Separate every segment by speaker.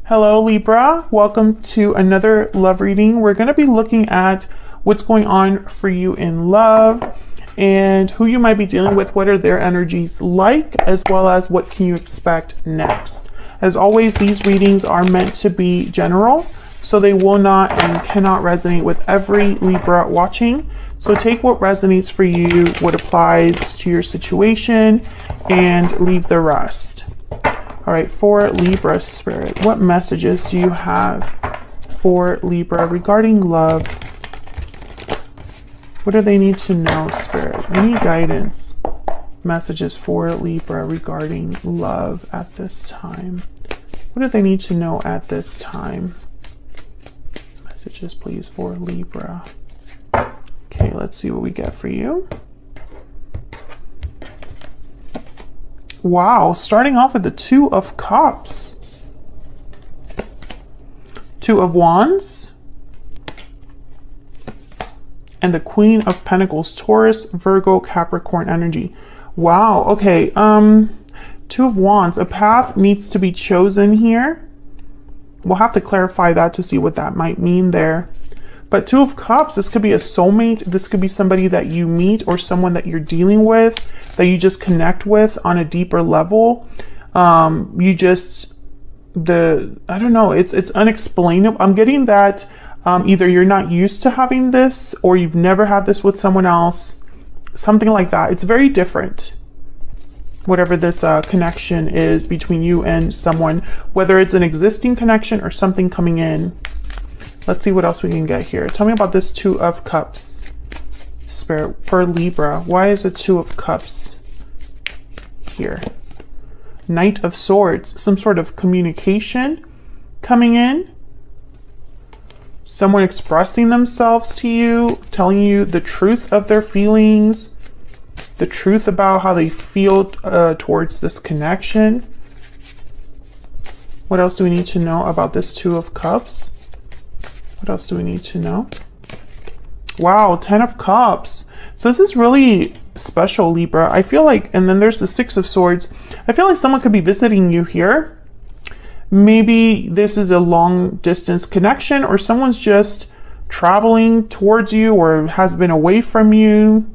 Speaker 1: Hello Libra, welcome to another love reading. We're going to be looking at what's going on for you in love and who you might be dealing with, what are their energies like, as well as what can you expect next. As always, these readings are meant to be general, so they will not and cannot resonate with every Libra watching. So take what resonates for you, what applies to your situation, and leave the rest. All right, for Libra Spirit, what messages do you have for Libra regarding love? What do they need to know, Spirit? Any guidance, messages for Libra regarding love at this time? What do they need to know at this time? Messages, please, for Libra. Okay, let's see what we get for you. Wow, starting off with the Two of Cups. Two of Wands. And the Queen of Pentacles, Taurus, Virgo, Capricorn energy. Wow, okay. Two of Wands. A path needs to be chosen here. We'll have to clarify that to see what that might mean there. But Two of Cups, this could be a soulmate. This could be somebody that you meet or someone that you're dealing with, that you just connect with on a deeper level. I don't know, it's unexplainable. I'm getting that either you're not used to having this or you've never had this with someone else. Something like that. It's very different. Whatever this connection is between you and someone, whether it's an existing connection or something coming in. Let's see what else we can get here. Tell me about this Two of Cups, Spirit, for Libra. Why is the Two of Cups here? Knight of Swords, some sort of communication coming in. Someone expressing themselves to you, telling you the truth of their feelings, the truth about how they feel towards this connection. What else do we need to know about this Two of Cups? What else do we need to know? Wow, 10 of Cups. So this is really special, Libra. I feel like, and then there's the Six of Swords. I feel like someone could be visiting you here. Maybe this is a long distance connection, or someone's just traveling towards you or has been away from you.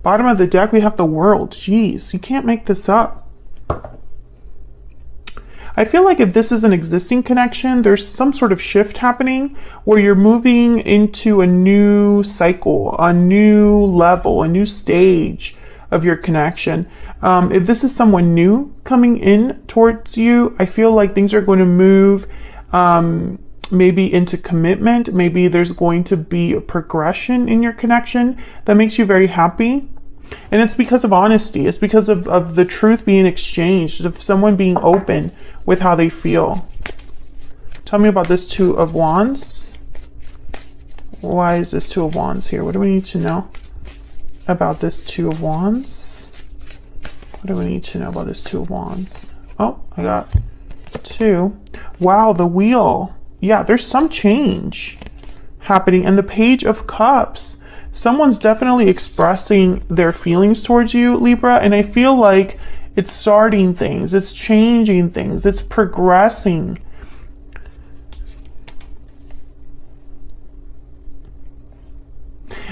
Speaker 1: Bottom of the deck, we have the World. Jeez, you can't make this up. I feel like if this is an existing connection, there's some sort of shift happening where you're moving into a new cycle, a new level, a new stage of your connection. If this is someone new coming in towards you, I feel like things are going to move maybe into commitment. Maybe there's going to be a progression in your connection that makes you very happy. And it's because of honesty. It's because of the truth being exchanged, of someone being open with how they feel. Tell me about this Two of Wands. Why is this Two of Wands here? What do we need to know about this Two of Wands? What do we need to know about this Two of Wands? Oh, I got two. Wow, the Wheel. Yeah, there's some change happening. And the Page of Cups. Someone's definitely expressing their feelings towards you, Libra, and I feel like it's starting things, it's changing things, it's progressing.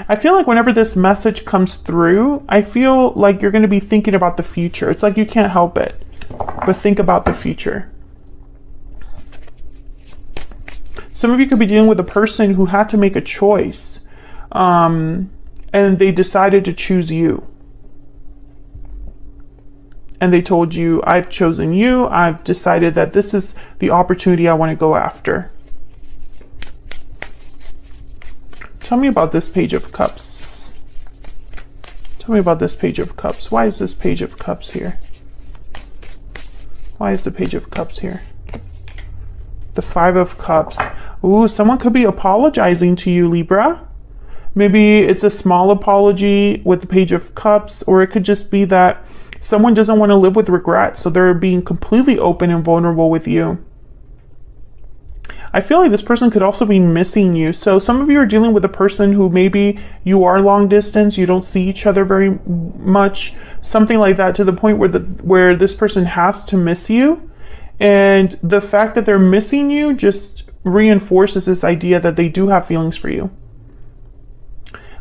Speaker 1: I feel like whenever this message comes through, I feel like you're going to be thinking about the future. It's like you can't help it but think about the future. Some of you could be dealing with a person who had to make a choice. And they decided to choose you. And they told you, I've chosen you. I've decided that this is the opportunity I want to go after. Tell me about this Page of Cups. Tell me about this Page of Cups. Why is this Page of Cups here? Why is the Page of Cups here? The Five of Cups. Ooh, someone could be apologizing to you, Libra. Maybe it's a small apology with the Page of Cups, or it could just be that someone doesn't want to live with regret, so they're being completely open and vulnerable with you. I feel like this person could also be missing you. So some of you are dealing with a person who maybe you are long distance, you don't see each other very much, something like that, to the point where this person has to miss you. And the fact that they're missing you just reinforces this idea that they do have feelings for you.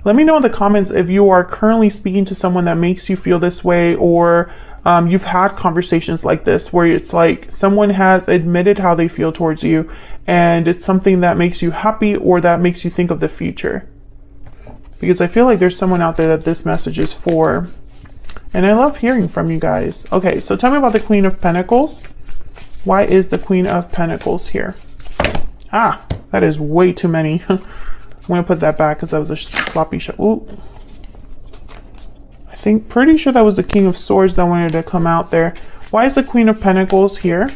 Speaker 1: Let me know in the comments if you are currently speaking to someone that makes you feel this way, or you've had conversations like this where it's like someone has admitted how they feel towards you and it's something that makes you happy or that makes you think of the future. Because I feel like there's someone out there that this message is for. And I love hearing from you guys. Okay, so tell me about the Queen of Pentacles. Why is the Queen of Pentacles here? Ah, that is way too many. I'm going to put that back because that was a sloppy shot. Ooh. Pretty sure that was the King of Swords that wanted to come out there. Why is the Queen of Pentacles here?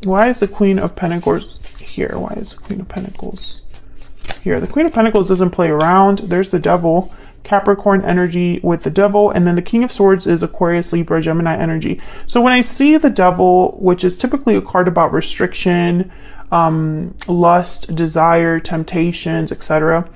Speaker 1: Why is the Queen of Pentacles here? Why is the Queen of Pentacles here? The Queen of Pentacles doesn't play around. There's the Devil, Capricorn energy with the Devil, and then the King of Swords is Aquarius, Libra, Gemini energy. So when I see the Devil, which is typically a card about restriction, lust, desire, temptations, etc.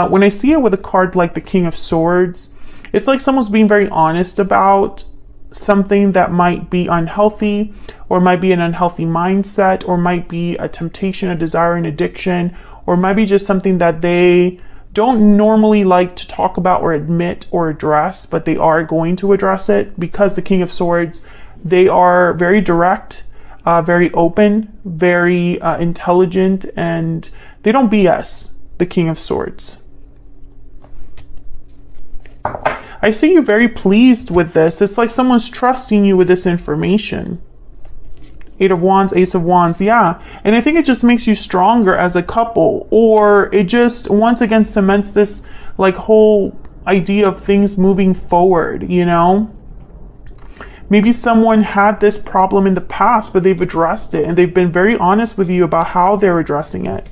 Speaker 1: When I see it with a card like the King of Swords, it's like someone's being very honest about something that might be unhealthy, or might be an unhealthy mindset, or might be a temptation, a desire, an addiction, or might be just something that they don't normally like to talk about or admit or address, but they are going to address it because the King of Swords, they are very direct, very open, very intelligent, and they don't BS, the King of Swords. I see you very pleased with this. It's like someone's trusting you with this information. Eight of Wands, Ace of Wands, yeah. And I think it just makes you stronger as a couple, or it just once again cements this like whole idea of things moving forward, you know? Maybe someone had this problem in the past, but they've addressed it and they've been very honest with you about how they're addressing it.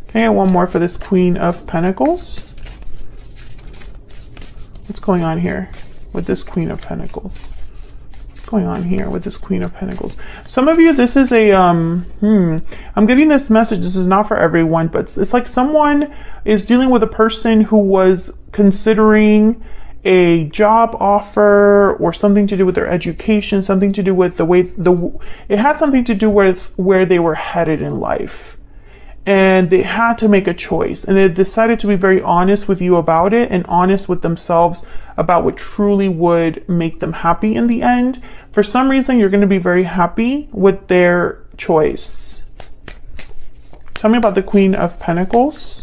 Speaker 1: Okay, one more for this Queen of Pentacles. What's going on here with this Queen of Pentacles? What's going on here with this Queen of Pentacles? Some of you, this is a, I'm getting this message. This is not for everyone, but it's like someone is dealing with a person who was considering a job offer or something to do with their education, something to do with the way, it had something to do with where they were headed in life. And they had to make a choice, and they decided to be very honest with you about it and honest with themselves about what truly would make them happy in the end. For some reason, you're going to be very happy with their choice. Tell me about the Queen of Pentacles.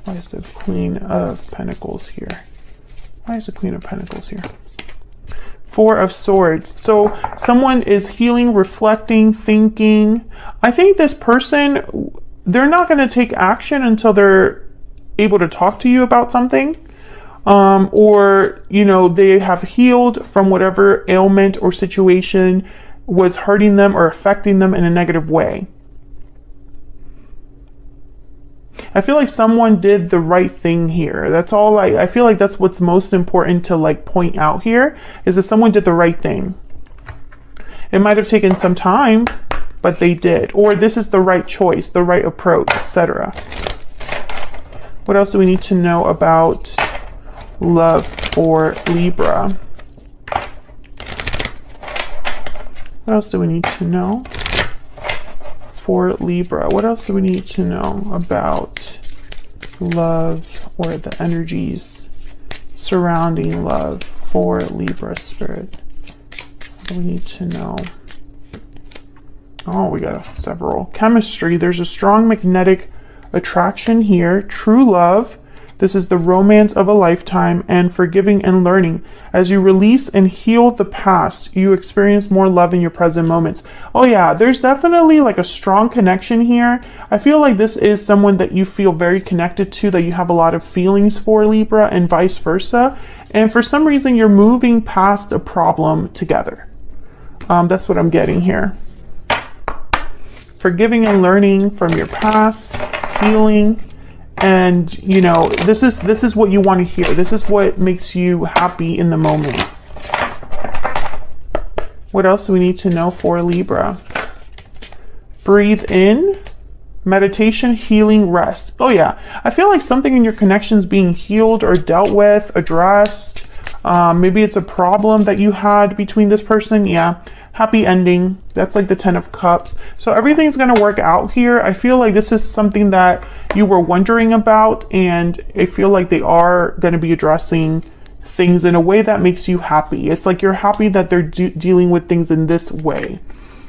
Speaker 1: Why is the Queen of Pentacles here? Why is the Queen of Pentacles here? Four of Swords. So someone is healing, reflecting, thinking. I think this person, they're not going to take action until they're able to talk to you about something. Or, you know, they have healed from whatever ailment or situation was hurting them or affecting them in a negative way. I feel like someone did the right thing here. That's all I feel like that's what's most important to like point out here, is that someone did the right thing. It might have taken some time, but they did. Or this is the right choice, the right approach, etc. What else do we need to know about love for Libra? What else do we need to know for Libra? What else do we need to know about love, or the energies surrounding love for Libra spirit? What do we need to know? Oh, we got several. Chemistry. There's a strong magnetic attraction here. True love. This is the romance of a lifetime, and forgiving and learning. As you release and heal the past, you experience more love in your present moments. Oh yeah, there's definitely like a strong connection here. I feel like this is someone that you feel very connected to, that you have a lot of feelings for, Libra, and vice versa. And for some reason, you're moving past a problem together. That's what I'm getting here. Forgiving and learning from your past, healing. And, you know, this is what you want to hear. This is what makes you happy in the moment. What else do we need to know for Libra? Breathe in Meditation, healing, rest. Oh yeah, I feel like something in your connection is being healed or dealt with, addressed. Maybe it's a problem that you had between this person. Yeah, happy ending. That's like the 10 of Cups. So everything's going to work out here. I feel like this is something that you were wondering about, and I feel like they are going to be addressing things in a way that makes you happy. It's like you're happy that they're dealing with things in this way.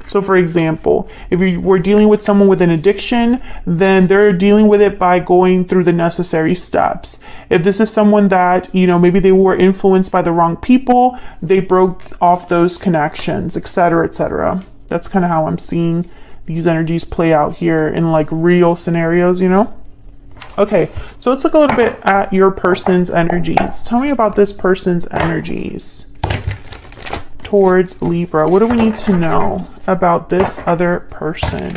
Speaker 1: So for example, if you were dealing with someone with an addiction, then they're dealing with it by going through the necessary steps. If this is someone that, you know, maybe they were influenced by the wrong people, they broke off those connections, etc., etc. That's kind of how I'm seeing these energies play out here in like real scenarios, you know? Okay, so let's look a little bit at your person's energies. Tell me about this person's energies towards Libra. What do we need to know about this other person?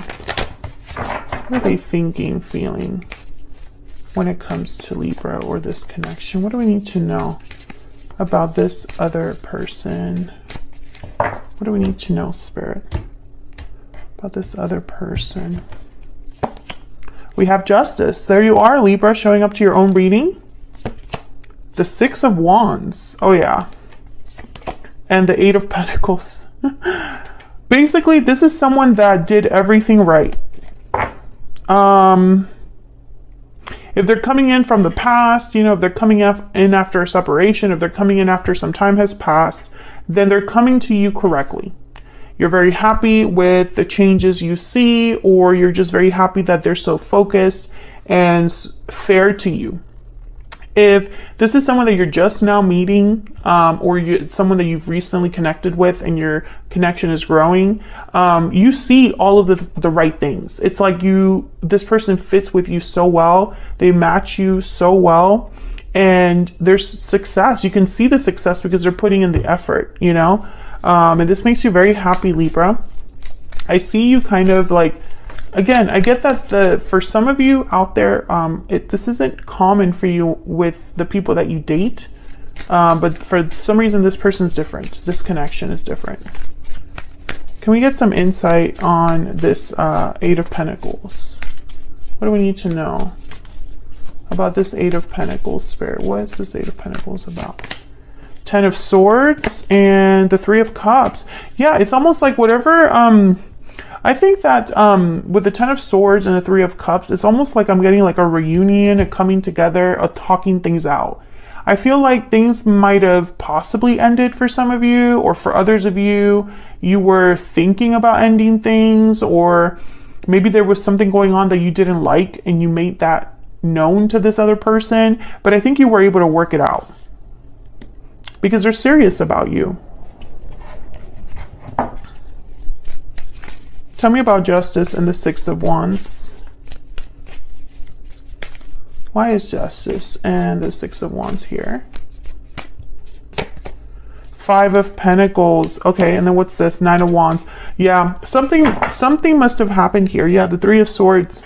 Speaker 1: What are they thinking, feeling when it comes to Libra or this connection? What do we need to know about this other person? What do we need to know, Spirit, about this other person? We have Justice. There you are, Libra, showing up to your own reading. The 6 of Wands. Oh yeah. And the 8 of Pentacles. Basically, this is someone that did everything right. If they're coming in from the past, you know, if they're coming in after a separation, if they're coming in after some time has passed, then they're coming to you correctly. You're very happy with the changes you see, or you're just very happy that they're so focused and fair to you. If this is someone that you're just now meeting, or someone that you've recently connected with and your connection is growing, you see all of the right things. It's like this person fits with you so well. They match you so well, and there's success. You can see the success because they're putting in the effort, you know? And this makes you very happy, Libra. I see you kind of like, again, I get that for some of you out there, this isn't common for you with the people that you date, but for some reason this person's different. This connection is different. Can we get some insight on this 8 of Pentacles? What do we need to know about this 8 of Pentacles, Spirit? What is this 8 of Pentacles about? 10 of Swords and the 3 of Cups. Yeah, it's almost like whatever... I think that with the 10 of Swords and the 3 of Cups, it's almost like I'm getting like a reunion, a coming together, a talking things out. I feel like things might have possibly ended for some of you, or for others of you, you were thinking about ending things, or maybe there was something going on that you didn't like and you made that known to this other person, but I think you were able to work it out because they're serious about you. Tell me about Justice and the 6 of Wands. Why is Justice and the 6 of Wands here? 5 of Pentacles. Okay, and then what's this? 9 of Wands. Yeah, something must have happened here. Yeah, the 3 of Swords.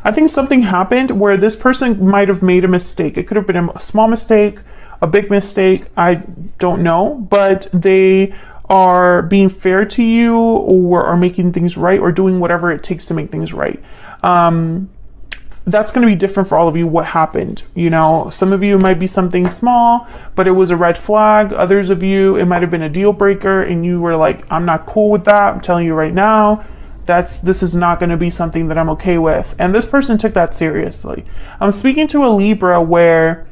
Speaker 1: I think something happened where this person might have made a mistake. It could have been a small mistake, a big mistake. I don't know, but they are being fair to you, or are making things right, or doing whatever it takes to make things right. That's going to be different for all of you. What happened, you know, some of you might be something small, but it was a red flag. Others of you, it might have been a deal breaker, and you were like, I'm not cool with that. I'm telling you right now, this is not going to be something that I'm okay with. And this person took that seriously. I'm speaking to a Libra where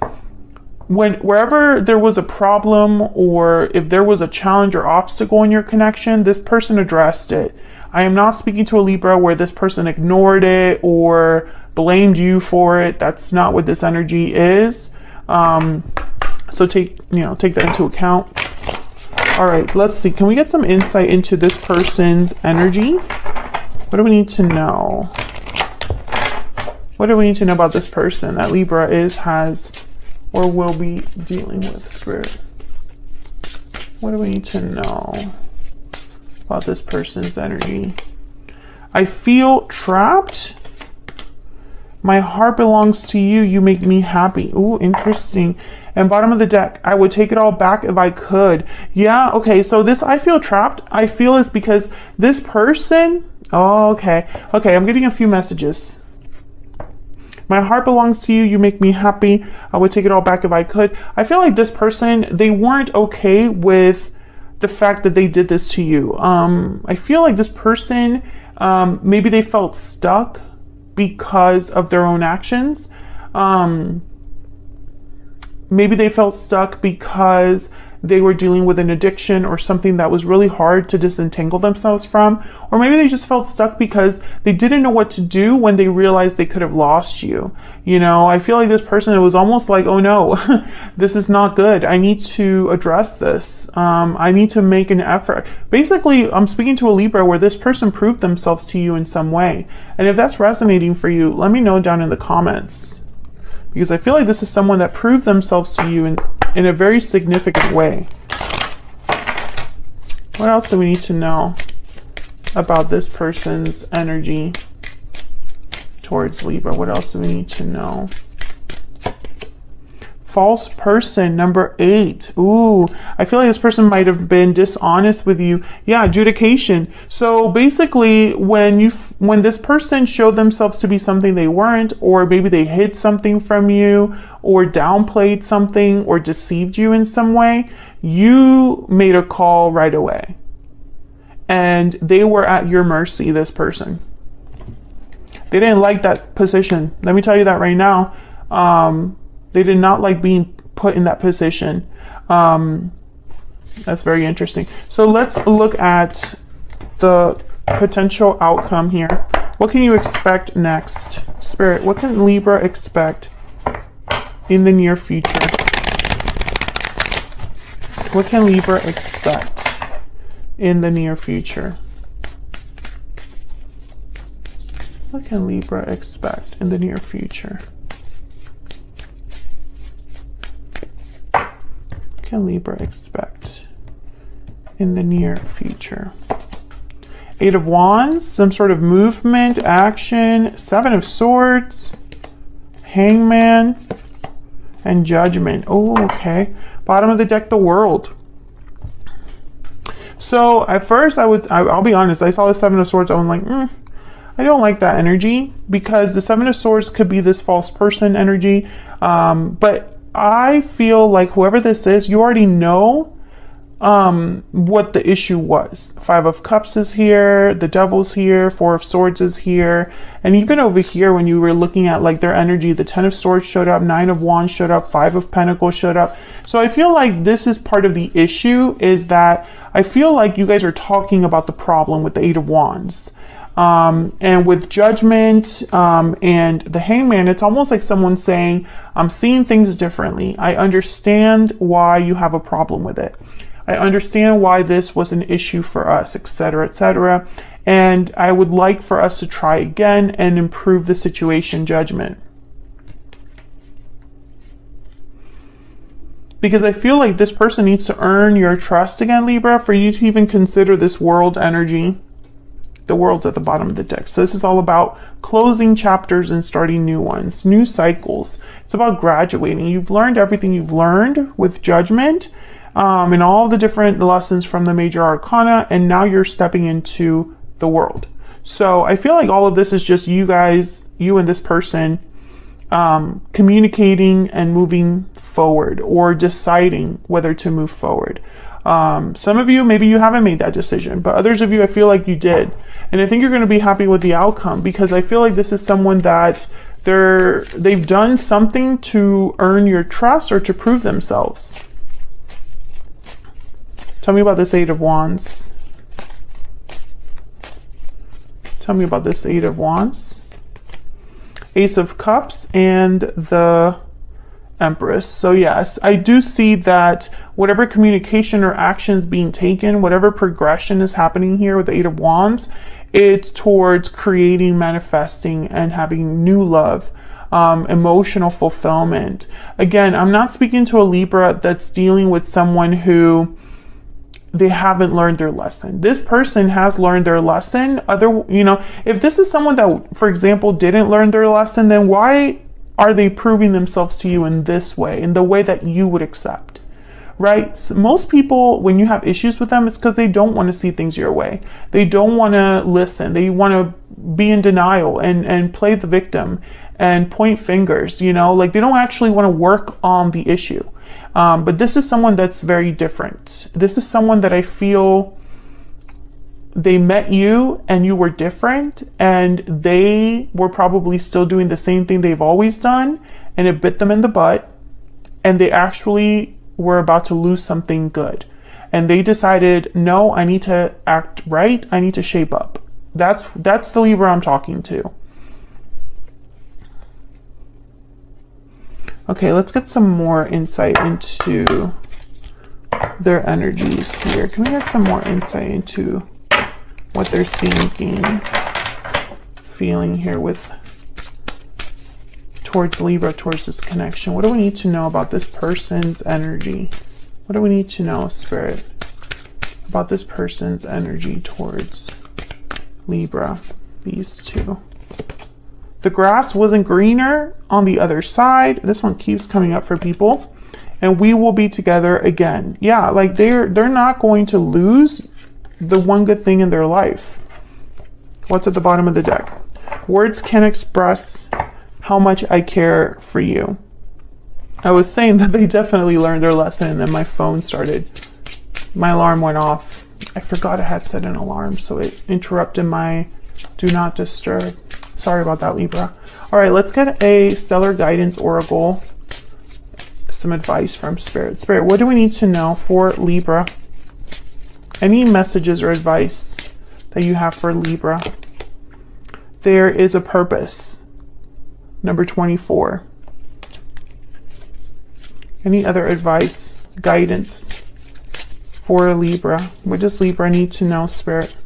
Speaker 1: wherever there was a problem, or if there was a challenge or obstacle in your connection, this person addressed it. I am not speaking to a Libra where this person ignored it or blamed you for it. That's not what this energy is. So take that into account. All right, let's see. Can we get some insight into this person's energy? What do we need to know? What do we need to know about this person that Libra has, or will be dealing with, Spirit? What do we need to know about this person's energy? I feel trapped. My heart belongs to you. You make me happy. Ooh, interesting. And bottom of the deck, I would take it all back if I could. Yeah, okay, so this I feel trapped, I feel is because this person, Oh, okay. Okay, I'm getting a few messages. My heart belongs to you. You make me happy. I would take it all back if I could. I feel like this person, they weren't okay with the fact that they did this to you. I feel like this person, maybe they felt stuck because of their own actions. Maybe they felt stuck because they were dealing with an addiction or something that was really hard to disentangle themselves from. Or maybe they just felt stuck because they didn't know what to do when they realized they could have lost you. You know, I feel like this person, it was almost like, oh no, this is not good. I need to address this. I need to make an effort. Basically, I'm speaking to a Libra where this person proved themselves to you in some way. And if that's resonating for you, let me know down in the comments. Because I feel like this is someone that proved themselves to you in a very significant way. What else do we need to know about this person's energy towards Libra? What else do we need to know? False person, number 8. Ooh, I feel like this person might have been dishonest with you. Yeah, adjudication. So basically, when this person showed themselves to be something they weren't, or maybe they hid something from you, or downplayed something, or deceived you in some way, you made a call right away. And they were at your mercy, this person. They didn't like that position. Let me tell you that right now. They did not like being put in that position. That's very interesting. So let's look at the potential outcome here. What can you expect next? Spirit, what can Libra expect in the near future? What can Libra expect in the near future? What can Libra expect in the near future? Can Libra expect in the near future? 8 of Wands, some sort of movement, action, 7 of Swords, Hangman, and Judgment. Oh, okay. Bottom of the deck, the World. So at first I'll be honest, I saw the 7 of Swords, I was like, I don't like that energy, because the 7 of Swords could be this false person energy, but I feel like whoever this is, you already know what the issue was. 5 of Cups is here, the Devil's here, 4 of Swords is here, and even over here when you were looking at like their energy, the 10 of Swords showed up, 9 of Wands showed up, 5 of Pentacles showed up. So I feel like this is part of the issue, is that I feel like you guys are talking about the problem with the 8 of Wands. And with Judgment and the Hangman, it's almost like someone saying, I'm seeing things differently. I understand why you have a problem with it. I understand why this was an issue for us, etc., etc. And I would like for us to try again and improve the situation, Judgment. Because I feel like this person needs to earn your trust again, Libra, for you to even consider this World energy. The World's at the bottom of the deck. So this is all about closing chapters and starting new ones, new cycles. It's about graduating. You've learned everything you've learned with Judgment and all the different lessons from the major arcana, and now you're stepping into the World. So I feel like all of this is just you guys, you and this person, communicating and moving forward, or deciding whether to move forward. Some of you, maybe you haven't made that decision, but others of you, I feel like you did. And I think you're going to be happy with the outcome, because I feel like this is someone that they've done something to earn your trust or to prove themselves. Tell me about this 8 of Wands. Tell me about this 8 of Wands. Ace of Cups and the Empress. So yes, I do see that whatever communication or actions being taken, whatever progression is happening here with the 8 of Wands, it's towards creating, manifesting, and having new love, emotional fulfillment. Again, I'm not speaking to a Libra that's dealing with someone who they haven't learned their lesson. This person has learned their lesson. If this is someone that, for example, didn't learn their lesson, then why are they proving themselves to you in this way, in the way that you would accept? right? Most people, when you have issues with them, it's because they don't want to see things your way. They don't want to listen. They want to be in denial and play the victim and point fingers, you know, like they don't actually want to work on the issue. But this is someone that's very different. This is someone that I feel they met you and you were different, and they were probably still doing the same thing they've always done, and it bit them in the butt, and they actually were about to lose something good. And they decided, no, I need to act right. I need to shape up. That's the Libra I'm talking to. Okay, let's get some more insight into their energies here. Can we get some more insight into what they're thinking, feeling here with towards Libra, towards this connection? What do we need to know about this person's energy? What do we need to know, Spirit, about this person's energy towards Libra, these two? The grass wasn't greener on the other side. This one keeps coming up for people. And we will be together again. Yeah, like they're not going to lose the one good thing in their life. What's at the bottom of the deck? Words can't express how much I care for you. I was saying that they definitely learned their lesson, and then my phone started. My alarm went off. I forgot I had set an alarm, so it interrupted my do not disturb. Sorry about that, Libra. All right, let's get a stellar guidance oracle. Some advice from Spirit. Spirit, what do we need to know for Libra? Any messages or advice that you have for Libra? There is a purpose. Number 24. Any other advice, guidance for Libra? What does Libra need to know, Spirit?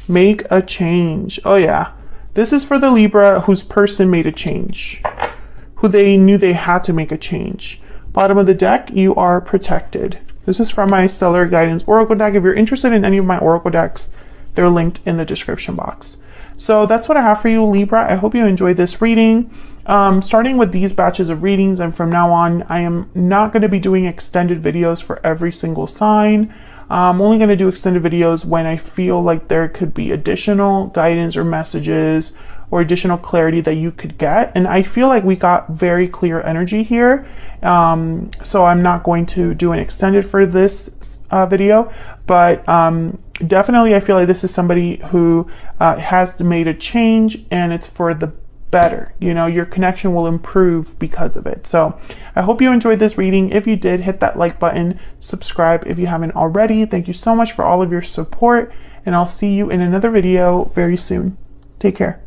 Speaker 1: Make a change. Oh yeah. This is for the Libra whose person made a change, who they knew they had to make a change. Bottom of the deck, you are protected. This is from my Stellar Guidance Oracle deck. If you're interested in any of my Oracle decks, they're linked in the description box. So that's what I have for you, Libra. I hope you enjoyed this reading. Starting with these batches of readings, and from now on, I am not going to be doing extended videos for every single sign. I'm only going to do extended videos when I feel like there could be additional guidance or messages or additional clarity that you could get. And I feel like we got very clear energy here. So I'm not going to do an extended for this video, but definitely I feel like this is somebody who has made a change, and it's for the better. You know, your connection will improve because of it. So I hope you enjoyed this reading. If you did, hit that like button, subscribe if you haven't already. Thank you so much for all of your support, and I'll see you in another video very soon. Take care.